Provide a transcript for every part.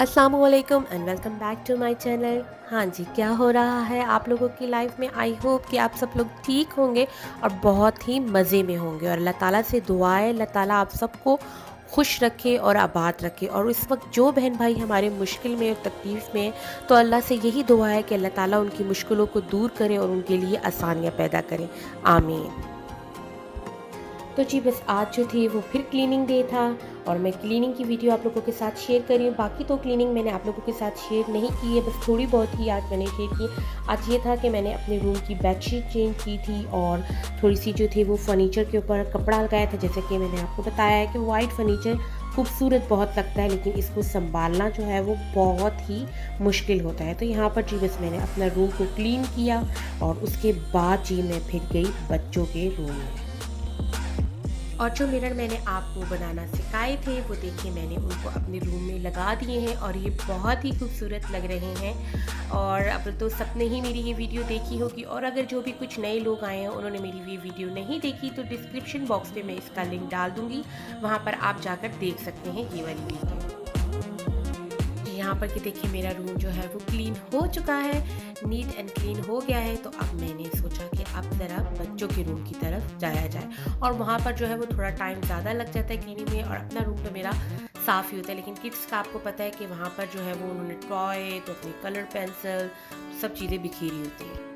अस्सलाम वालेकुम and welcome back to my channel. हाँ जी, क्या हो रहा है आप लोगों की लाइफ में? आई होप कि आप सब लोग ठीक होंगे और बहुत ही मज़े में होंगे। और अल्लाह ताला से दुआ है अल्लाह ताला आप सबको खुश रखे और आबाद रखे। और इस वक्त जो बहन भाई हमारे मुश्किल में और तकलीफ़ में हैं, तो अल्लाह से यही दुआ है कि अल्लाह ताला उनकी मुश्किलों को दूर करे और उनके लिए आसानियाँ पैदा करें। आमीन। तो जी बस आज जो थी वो फिर क्लीनिंग डे था और मैं क्लीनिंग की वीडियो आप लोगों के साथ शेयर कर रही हूँ। बाकी तो क्लीनिंग मैंने आप लोगों के साथ शेयर नहीं की है, बस थोड़ी बहुत ही आज मैंने शेयर की। आज ये था कि मैंने अपने रूम की बेडशीट चेंज की थी और थोड़ी सी जो थी वो फर्नीचर के ऊपर कपड़ा लगाया था। जैसे कि मैंने आपको बताया है कि वाइट फर्नीचर खूबसूरत बहुत लगता है, लेकिन इसको संभालना जो है वो बहुत ही मुश्किल होता है। तो यहाँ पर जी बस मैंने अपना रूम को क्लीन किया और उसके बाद जी मैं फिर गई बच्चों के रूम में। और जो मिरर मैंने आपको बनाना सिखाए थे वो देखिए मैंने उनको अपने रूम में लगा दिए हैं और ये बहुत ही खूबसूरत लग रहे हैं। और अब तो सबने ही मेरी ये वीडियो देखी होगी, और अगर जो भी कुछ नए लोग आए हैं उन्होंने मेरी ये वीडियो नहीं देखी तो डिस्क्रिप्शन बॉक्स पे मैं इसका लिंक डाल दूँगी, वहाँ पर आप जाकर देख सकते हैं ये वाली वीडियो। यहाँ पर कि देखिए मेरा रूम जो है वो क्लीन हो चुका है, नीट एंड क्लीन हो गया है। तो अब मैंने सोचा कि अब ज़रा बच्चों के रूम की तरफ जाया जाए, और वहाँ पर जो है वो थोड़ा टाइम ज़्यादा लग जाता है क्लीनिंग में। और अपना रूम तो मेरा साफ़ ही होता है, लेकिन किड्स का आपको पता है कि वहाँ पर जो है वो उन्होंने टॉय तो अपनी कलर पेंसिल सब चीज़ें बिखेरी होती हैं।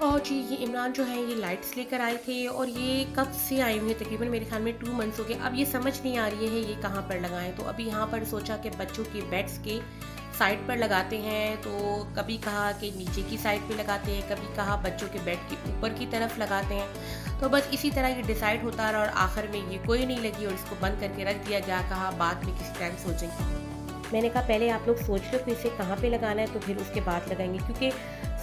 और जी ये इमरान जो है ये लाइट्स लेकर आए थे, और ये कब से आई हुई है, तकरीबन मेरे ख्याल में 2 मंथ्स हो गए। अब ये समझ नहीं आ रही है ये कहाँ पर लगाएं। तो अभी यहाँ पर सोचा कि बच्चों के बेड्स के साइड पर लगाते हैं। तो कभी कहा कि नीचे की साइड पे लगाते हैं, कभी कहा बच्चों के बेड के ऊपर की तरफ लगाते हैं। तो बस इसी तरह ये डिसाइड होता रहा और आखिर में ये कोई नहीं लगी और इसको बंद करके रख दिया गया। कहा बाद में किसी टाइम सोचेंगे। मैंने कहा पहले आप लोग सोच लो कि इसे कहाँ पे लगाना है, तो फिर उसके बाद लगाएंगे, क्योंकि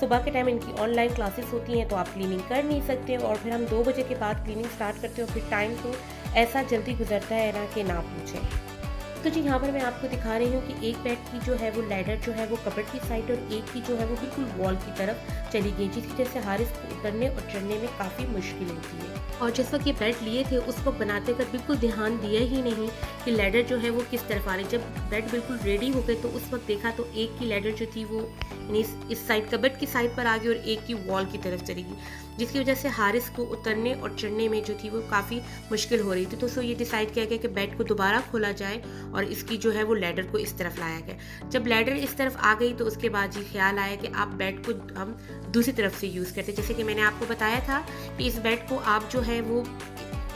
सुबह के टाइम इनकी ऑनलाइन क्लासेस होती हैं तो आप क्लीनिंग कर नहीं सकते। और फिर हम 2 बजे के बाद क्लीनिंग स्टार्ट करते हो, फिर टाइम तो ऐसा जल्दी गुजरता है ना कि ना पूछें। तो जी यहाँ पर मैं आपको दिखा रही हूँ कि एक बेड की जो है वो लैडर जो है वो कबर्ड की साइड और एक की जो है वो बिल्कुल वॉल की तरफ चली गई, जिसकी वजह से हारिस को उतरने और चढ़ने में काफ़ी मुश्किल होती है। और जिस वक्त ये बेड लिए थे उस वक्त बनाते कर बिल्कुल ध्यान दिया ही नहीं कि लैडर जो है वो किस तरफ आ रही। जब बेड बिल्कुल रेडी हो गए तो उस वक्त देखा तो एक की लैडर जो थी वो यानी इस साइड कबर्ड की साइड पर आ गई और एक की वॉल की तरफ चली गई, जिसकी वजह से हारिस को उतरने और चढ़ने में जो थी वो काफ़ी मुश्किल हो रही थी। तो सो ये डिसाइड किया गया कि बेड को दोबारा खोला जाए और इसकी जो है वो लैडर को इस तरफ लाया गया। जब लैडर इस तरफ आ गई तो उसके बाद ये ख्याल आया कि आप बेड को हम दूसरी तरफ से यूज़ करते, जैसे कि मैंने आपको बताया था कि इस बेड को आप जो है वो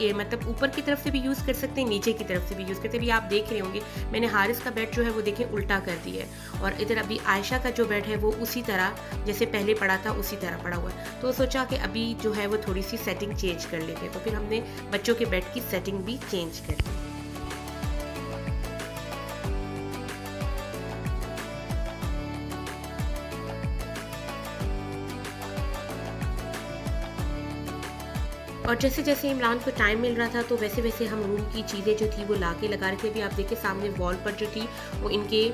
ये मतलब ऊपर की तरफ से भी यूज़ कर सकते हैं, नीचे की तरफ से भी यूज़ करते हैं। अभी आप देख रहे होंगे मैंने हारिस का बेड जो है वो देखें उल्टा कर दिया है, और इधर अभी आयशा का जो बेड है वो उसी तरह जैसे पहले पड़ा था उसी तरह पड़ा हुआ है। तो सोचा कि अभी जो है वो थोड़ी सी सेटिंग चेंज कर लेते हैं, तो फिर हमने बच्चों के बेड की सेटिंग भी चेंज कर दी। और जैसे जैसे इमरान को टाइम मिल रहा था तो वैसे वैसे हम रूम की चीज़ें जो थी वो ला के लगा रहे थे। अभी आप देखिए सामने वॉल पर जो थी वो इनके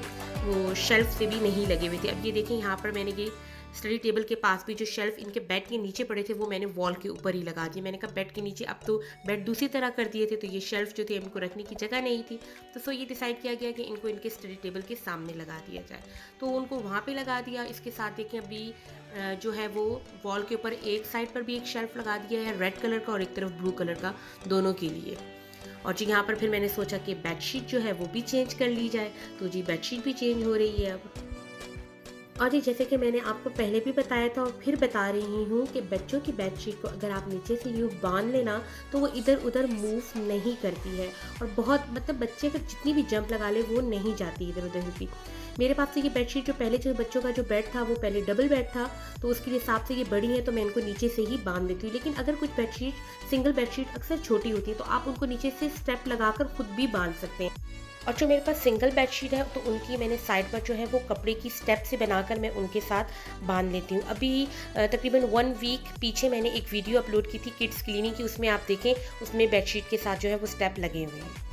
वो शेल्फ से भी नहीं लगे हुए थे। अब ये देखें यहाँ पर मैंने ये स्टडी टेबल के पास भी जो शेल्फ इनके बेड के नीचे पड़े थे वो मैंने वॉल के ऊपर ही लगा दिए। मैंने कहा बेड के नीचे अब तो बेड दूसरी तरह कर दिए थे तो ये शेल्फ जो थे इनको रखने की जगह नहीं थी। तो सो ये डिसाइड किया गया कि इनको इनके स्टडी टेबल के सामने लगा दिया जाए, तो उनको वहाँ पे लगा दिया। इसके साथ देखें अभी जो है वो वॉल के ऊपर एक साइड पर भी एक शेल्फ लगा दिया है रेड कलर का और एक तरफ ब्लू कलर का, दोनों के लिए। और जी यहाँ पर फिर मैंने सोचा कि बेडशीट जो है वो भी चेंज कर ली जाए, तो जी बेडशीट भी चेंज हो रही है अब। और जी जैसे कि मैंने आपको पहले भी बताया था और फिर बता रही हूँ कि बच्चों की बेडशीट को अगर आप नीचे से यूँ बांध लेना तो वो इधर उधर मूव नहीं करती है, और बहुत मतलब बच्चे का जितनी भी जंप लगा ले वो नहीं जाती इधर उधर की। मेरे पास से ये बेडशीट जो पहले जो बच्चों का जो बेड था वो पहले डबल बेड था, तो उसके हिसाब से ये बड़ी है तो मैं इनको नीचे से ही बांध देती हूँ। लेकिन अगर कुछ बेडशीट सिंगल बेडशीट अक्सर छोटी होती है तो आप उनको नीचे से स्टेप लगाकर खुद भी बांध सकते हैं। और जो मेरे पास सिंगल बेडशीट है तो उनकी मैंने साइड पर जो है वो कपड़े की स्टेप से बनाकर मैं उनके साथ बांध लेती हूँ। अभी तकरीबन 1 वीक पीछे मैंने एक वीडियो अपलोड की थी किड्स क्लीनिंग की, उसमें आप देखें उसमें बेडशीट के साथ जो है वो स्टेप लगे हुए हैं।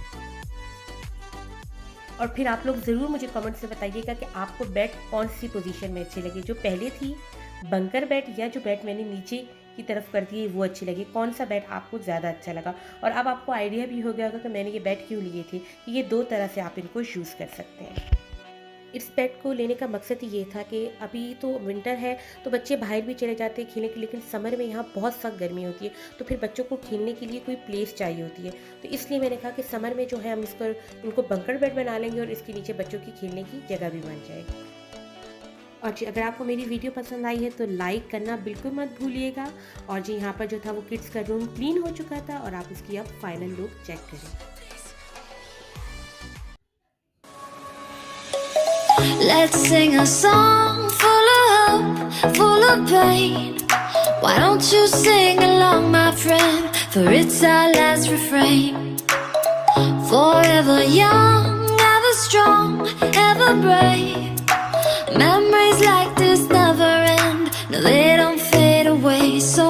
और फिर आप लोग ज़रूर मुझे कमेंट से बताइएगा कि आपको बेड कौन सी पोजीशन में अच्छी लगी, जो पहले थी बंकर बेड या जो बेड मैंने नीचे की तरफ कर दिए वो अच्छी लगी, कौन सा बेड आपको ज़्यादा अच्छा लगा। और अब आपको आइडिया भी हो गया होगा कि मैंने ये बेड क्यों लिए थे, कि ये 2 तरह से आप इनको यूज़ कर सकते हैं। इस पेट को लेने का मकसद ही ये था कि अभी तो विंटर है तो बच्चे बाहर भी चले जाते हैं खेलने के लिए, लेकिन समर में यहाँ बहुत सख्त गर्मी होती है, तो फिर बच्चों को खेलने के लिए कोई प्लेस चाहिए होती है। तो इसलिए मैंने कहा कि समर में जो है हम इसको इनको बंकर बेड बना लेंगे और इसके नीचे बच्चों की खेलने की जगह भी बन जाएगी। और जी अगर आपको मेरी वीडियो पसंद आई है तो लाइक करना बिल्कुल मत भूलिएगा। और जी यहाँ पर जो था वो किड्स का रूम क्लीन हो चुका था और आप इसकी अब फाइनल लुक चेक करें। Let's sing a song full of hope, full of pain. Why don't you sing along, my friend? For it's our last refrain. Forever young, ever strong, ever brave. Memories like this never end. No, they don't fade away. So